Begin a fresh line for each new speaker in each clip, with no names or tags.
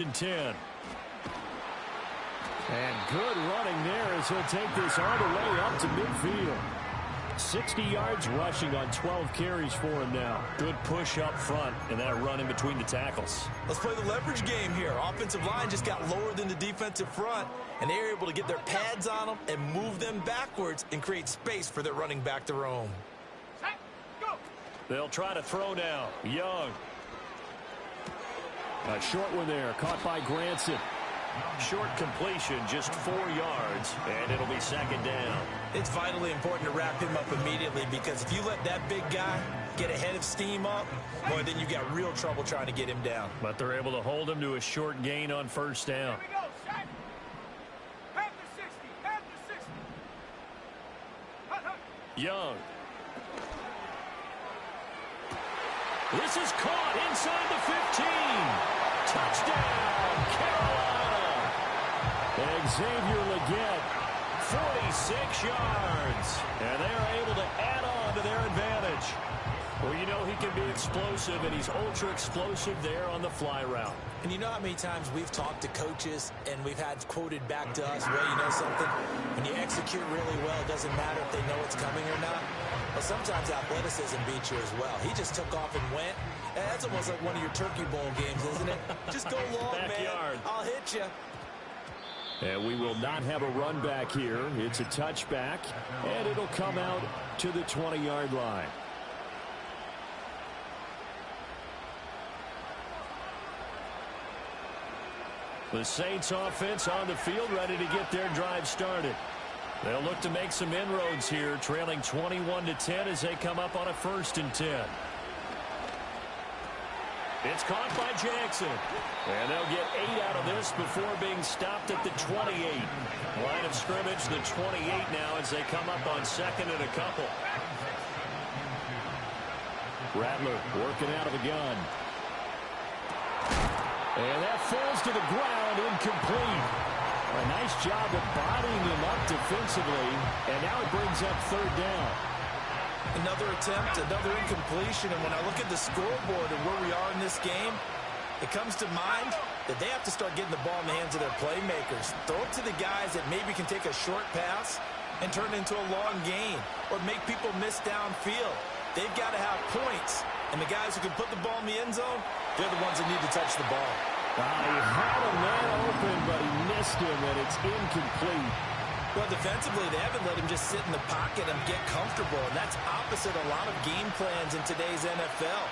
and 10. And good running there as he'll take this all the way up to midfield. 60 yards rushing on 12 carries for him now. Good push up front and that run in between the tackles.
Let's play the leverage game here. Offensive line just got lower than the defensive front, and they were able to get their pads on them and move them backwards and create space for their running back to roam.
They'll try to throw now. Young. A short one there, caught by Granson. Short completion, just 4 yards, and it'll be second down.
It's vitally important to wrap him up immediately, because if you let that big guy get ahead of steam up, boy, then you got real trouble trying to get him down.
But they're able to hold him to a short gain on first down.
Here we go, Shaq. Panthers 60, Panthers 60. Hut, hut.
Young. This is caught inside the 15. Touchdown, Carolina. Xavier Legette, 46 yards. And they're able to add on to their advantage. Well, you know he can be explosive, and he's ultra-explosive there on the fly route.
And you know how many times we've talked to coaches and we've had quoted back to us, well, you know something? When you execute really well, it doesn't matter if they know it's coming or not. Well, sometimes athleticism beats you as well. He just took off and went. And that's almost like one of your Turkey Bowl games, isn't it? Just go long,
Backyard.
man. I'll hit you.
And we will not have a run back here. It's a touchback, and it'll come out to the 20-yard line. The Saints offense on the field, ready to get their drive started. They'll look to make some inroads here, trailing 21-10 as they come up on a 1st and 10. It's caught by Jackson. And they'll get 8 out of this before being stopped at the 28. Line of scrimmage, the 28 now as they come up on 2nd and a couple. Rattler working out of the gun. And that falls to the ground, incomplete. A nice job of bodying him up defensively, and now it brings up 3rd down.
Another attempt, another incompletion, and when I look at the scoreboard and where we are in this game, it comes to mind that they have to start getting the ball in the hands of their playmakers. Throw it to the guys that maybe can take a short pass and turn it into a long gain, or make people miss downfield. They've got to have points, and the guys who can put the ball in the end zone, they're the ones that need to touch the ball.
He had a man open, but he missed him, and it's incomplete.
Well, defensively, they haven't let him just sit in the pocket and get comfortable, and that's opposite a lot of game plans in today's NFL.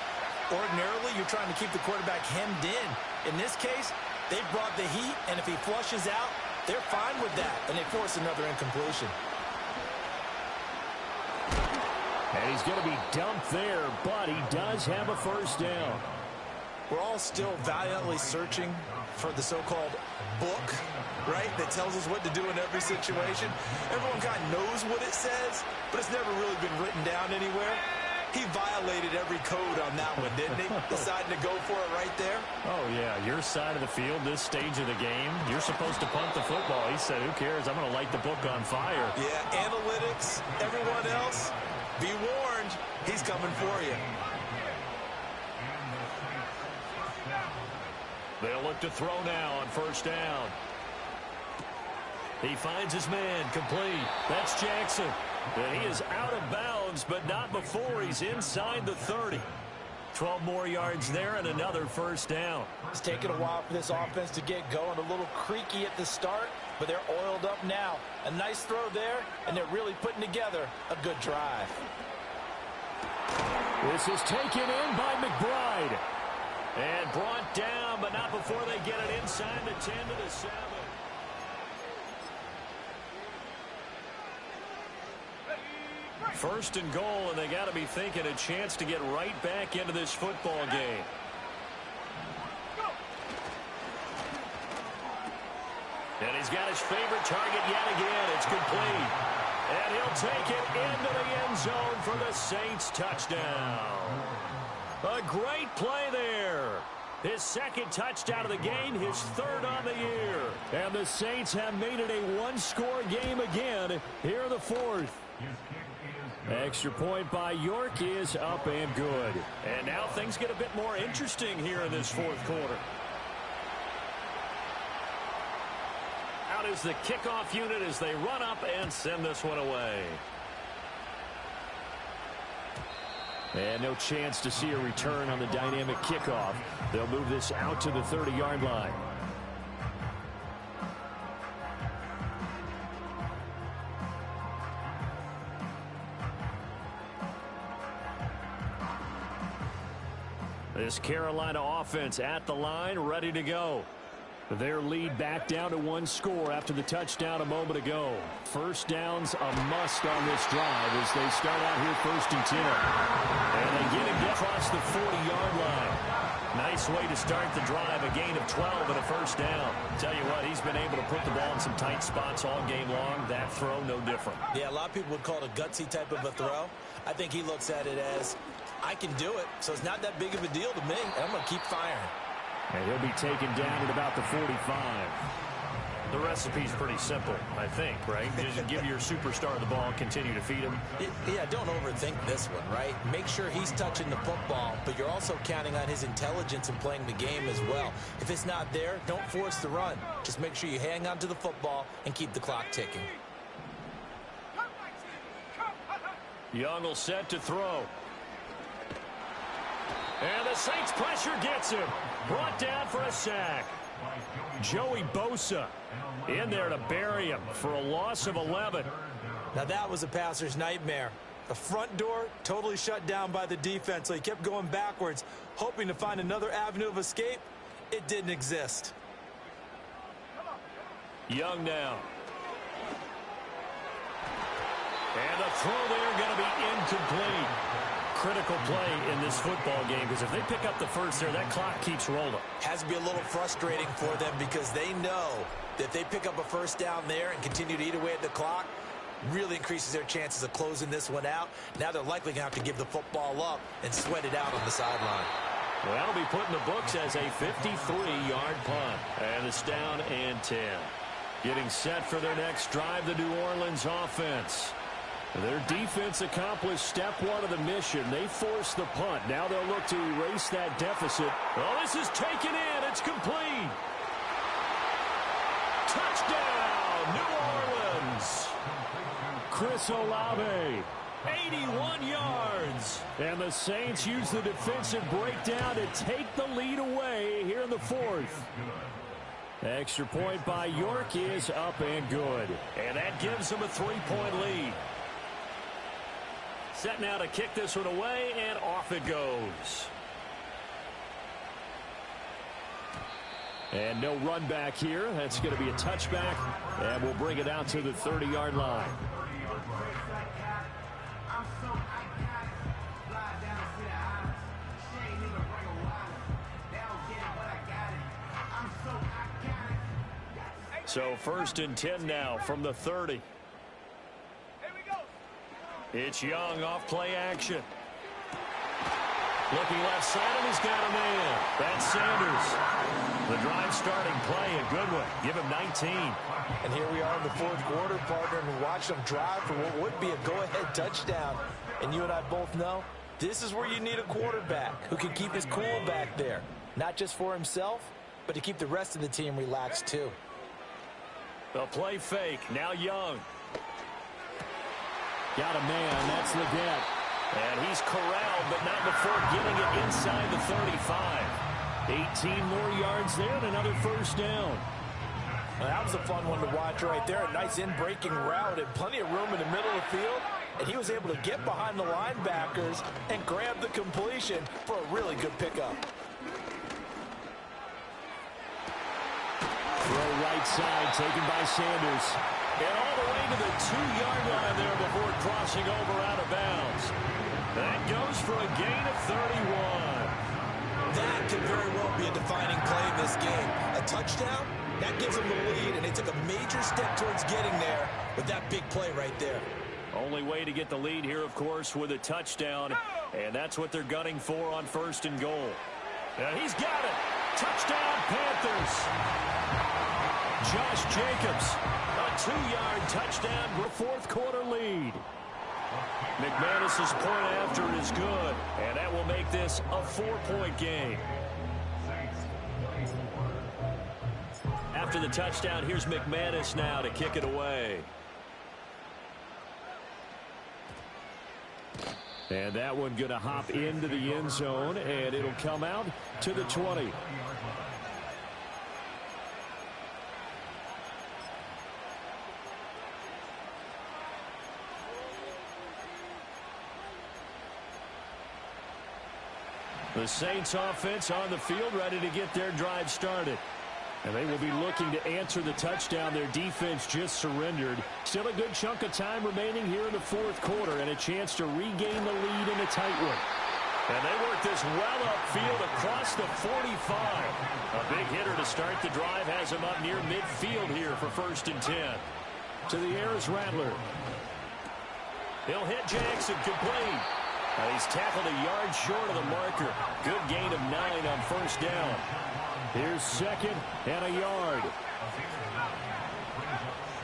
Ordinarily, you're trying to keep the quarterback hemmed in. In this case, they brought the heat, and if he flushes out, they're fine with that, and they force another incompletion.
And he's going to be dumped there, but he does have a 1st down.
We're all still valiantly searching for the so-called book, right, that tells us what to do in every situation. Everyone kind of knows what it says, but it's never really been written down anywhere. He violated every code on that one, didn't he? Deciding to go for it right there.
Oh, yeah, your side of the field, this stage of the game, you're supposed to punt the football. He said, who cares? I'm going to light the book on fire.
Yeah, analytics, everyone else, be warned, he's coming for you.
They'll look to throw now on 1st down. He finds his man, complete. That's Jackson. And he is out of bounds, but not before he's inside the 30. 12 more yards there and another 1st down.
It's taken a while for this offense to get going. A little creaky at the start, but they're oiled up now. A nice throw there, and they're really putting together a good drive.
This is taken in by McBride. And brought down, but not before they get it inside the 10 to the 7. First and goal, and they got to be thinking a chance to get right back into this football game. And he's got his favorite target yet again. It's complete. And he'll take it into the end zone for the Saints touchdown. A great play there. His 2nd touchdown of the game, his 3rd on the year. And the Saints have made it a 1-score game again here in the 4th. Extra point by York is up and good. And now things get a bit more interesting here in this 4th quarter. is the kickoff unit as they run up and send this one away. And no chance to see a return on the dynamic kickoff. They'll move this out to the 30-yard line. This Carolina offense at the line, ready to go. Their lead back down to one score after the touchdown a moment ago. First down's a must on this drive as they start out here 1st and 10. And they get him across the 40-yard line. Nice way to start the drive, a gain of 12 and a first down. Tell you what, he's been able to put the ball in some tight spots all game long. That throw, no different.
Yeah, a lot of people would call it a gutsy type of a throw. I think he looks at it as, I can do it, so it's not that big of a deal to me, and I'm going to keep firing.
And he'll be taken down at about the 45. The recipe's pretty simple, I think, right? Just give your superstar the ball, continue to feed him.
Yeah, don't overthink this one, right? Make sure he's touching the football, but you're also counting on his intelligence in playing the game as well. If it's not there, don't force the run. Just make sure you hang on to the football and keep the clock ticking.
Young will set to throw. And the Saints pressure gets him. Brought down for a sack. Joey Bosa in there to bury him for a loss of 11.
Now that was a passer's nightmare. The front door totally shut down by the defense, so he kept going backwards, hoping to find another avenue of escape. It didn't exist.
Young now. And the throw there going to be incomplete. Critical play in this football game because if they pick up the first there, that clock keeps rolling.
Has to be a little frustrating for them because they know that if they pick up a first down there and continue to eat away at the clock, really increases their chances of closing this one out. Now they're likely going to have to give the football up and sweat it out on the sideline.
Well, that'll be put in the books as a 53-yard punt. And it's down and 10. Getting set for their next drive, the New Orleans offense. Their defense accomplished step one of the mission. They forced the punt. Now they'll look to erase that deficit. Oh, this is taken in. It's complete. Touchdown, New Orleans. Chris Olave, 81 yards. And the Saints use the defensive breakdown to take the lead away here in the fourth. Extra point by York is up and good. And that gives them a 3-point lead. Set now to kick this one away, and off it goes. And no run back here. That's going to be a touchback, and we'll bring it out to the 30-yard line. So 1st and 10 now from the 30. It's Young off play action. Looking left side, and he's got a man. That's Sanders. The drive starting play, a good one. Give him 19.
And here we are in the fourth quarter, partner, and watch them drive for what would be a go-ahead touchdown. And you and I both know this is where you need a quarterback who can keep his cool back there. Not just for himself, but to keep the rest of the team relaxed too.
The play fake. Now Young. Got a man. That's Leggett. And he's corralled, but not before getting it inside the 35. 18 more yards there and another first down.
Well, that was a fun one to watch right there. A nice in-breaking route and plenty of room in the middle of the field. And he was able to get behind the linebackers and grab the completion for a really good pickup.
Throw right side, taken by Sanders. And all the way to the 2-yard line there before crossing over out of bounds. That goes for a gain of 31.
That could very well be a defining play in this game. A touchdown, that gives them the lead, and they took a major step towards getting there with that big play right there.
Only way to get the lead here, of course, with a touchdown. And that's what they're gunning for on 1st and goal. And he's got it. Touchdown, Panthers. Josh Jacobs, a 2-yard touchdown for fourth quarter lead. McManus's point after it is good, and that will make this a 4-point game. after the touchdown. Here's McManus now to kick it away. And that one going to hop into the end zone, and it'll come out to the 20. The Saints offense on the field, ready to get their drive started. And they will be looking to answer the touchdown their defense just surrendered. Still a good chunk of time remaining here in the fourth quarter and a chance to regain the lead in a tight one. And they work this well upfield across the 45. A big hitter to start the drive has him up near midfield here for 1st and 10. To the air is Rattler. He'll hit Jackson complete. He's tackled a yard short of the marker. Good gain of 9 on 1st down. Here's 2nd and a yard.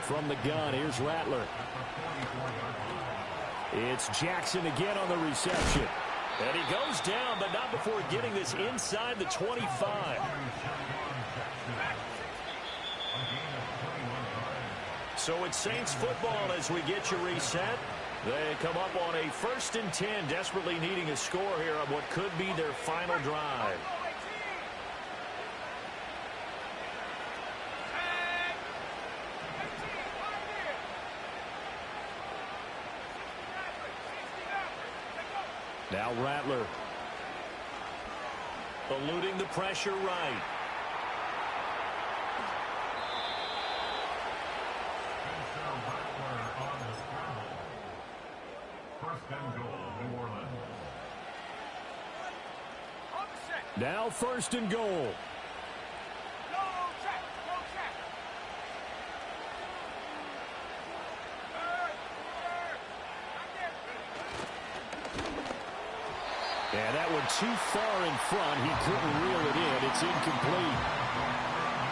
From the gun, here's Rattler. It's Jackson again on the reception. And he goes down, but not before getting this inside the 25. So it's Saints football as we get you reset. They come up on a 1st and 10, desperately needing a score here on what could be their final drive. Now Rattler. Eluding the pressure right. Now 1st and goal. And that one too far in front. He couldn't reel it in. It's incomplete.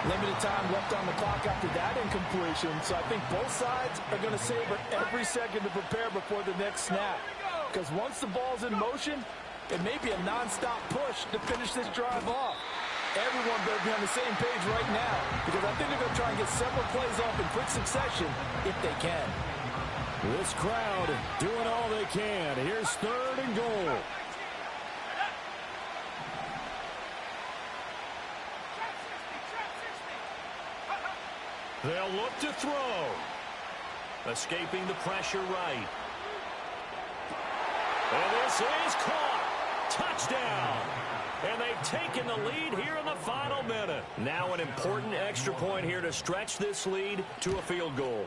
Limited time left on the clock after that incompletion. So I think both sides are going to savor every second to prepare before the next snap. Because once the ball's in motion, it may be a non-stop push to finish this drive off. Everyone better be on the same page right now, because I think they're going to try and get several plays off in quick succession if they can.
This crowd doing all they can. Here's 3rd and goal. They'll look to throw. Escaping the pressure right. And this is caught. Touchdown. And they've taken the lead here in the final minute. Now an important extra point here to stretch this lead to a field goal.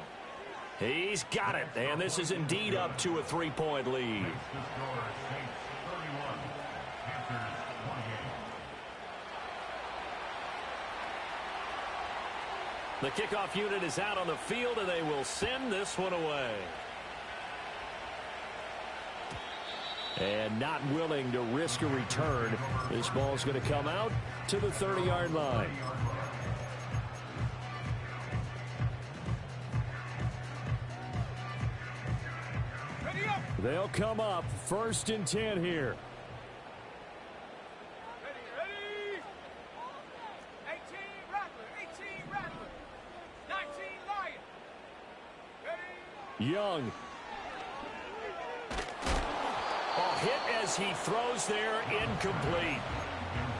He's got it. And this is indeed up to a 3-point lead. The kickoff unit is out on the field, and they will send this one away. And not willing to risk a return. This ball's going to come out to the 30-yard line. They'll come up 1st and 10 here.
Ready. 18 Rattler. 19 Lion. Ready.
Young. Hit as he throws there, incomplete.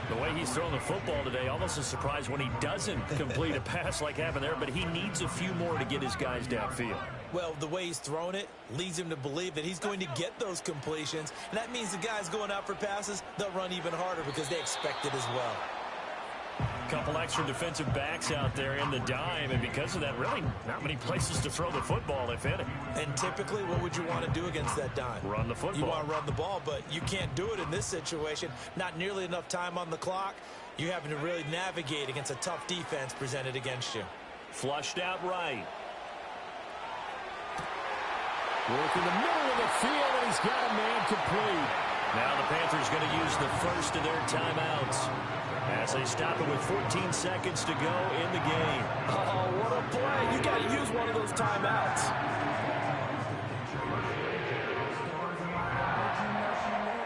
The way he's thrown the football today, almost a surprise when he doesn't complete a pass like happened there, but he needs a few more to get his guys downfield.
Well, the way he's thrown it leads him to believe that he's going to get those completions, and that means the guys going out for passes, they'll run even harder because they expect it as well.
Couple extra defensive backs out there in the dime, and because of that, really not many places to throw the football, if any.
And typically, what would you want to do against that dime?
Run the football.
You want to run the ball, but you can't do it in this situation. Not nearly enough time on the clock. You're having to really navigate against a tough defense presented against you.
Flushed out right. Work in the middle of the field, and he's got a man complete. Now the Panthers going to use the first of their timeouts as they stop it with 14 seconds to go in the game.
Oh, what a play. You got to use one of those timeouts.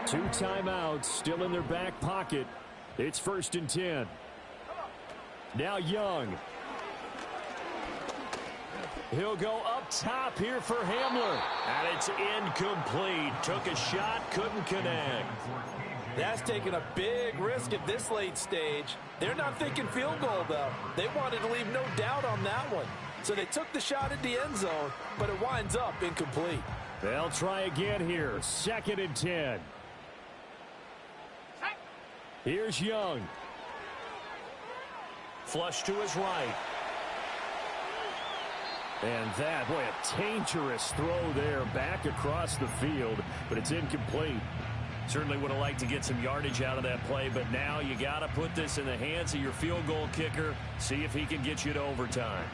Two timeouts still in their back pocket. It's 1st and 10. Now Young. He'll go up top here for Hamler. And it's incomplete. Took a shot, couldn't connect.
That's taking a big risk at this late stage. They're not thinking field goal, though. They wanted to leave no doubt on that one. So they took the shot at the end zone, but it winds up incomplete.
They'll try again here. 2nd and 10. Here's Young. Flush to his right. And that, boy, a dangerous throw there back across the field, but it's incomplete. Certainly would have liked to get some yardage out of that play, but now you got to put this in the hands of your field goal kicker, see if he can get you to overtime.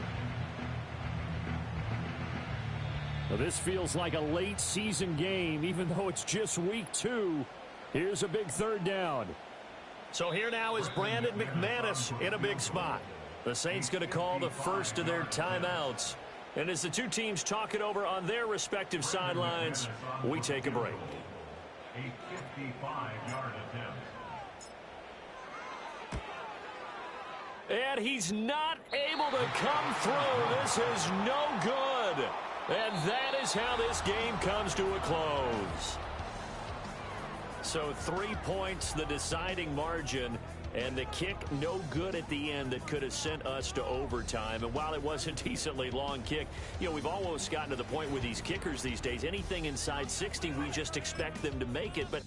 Well, this feels like a late season game, even though it's just week 2. Here's a big 3rd down. So here now is Brandon McManus in a big spot. The Saints going to call the first of their timeouts. And as the two teams talk it over on their respective sidelines, we take a break.
A 55-yard attempt.
And he's not able to come through. This is no good. And that is how this game comes to a close. So 3 points, the deciding margin, and the kick no good at the end that could have sent us to overtime. And while it was a decently long kick, you know, we've almost gotten to the point with these kickers these days. Anything inside 60, we just expect them to make it. But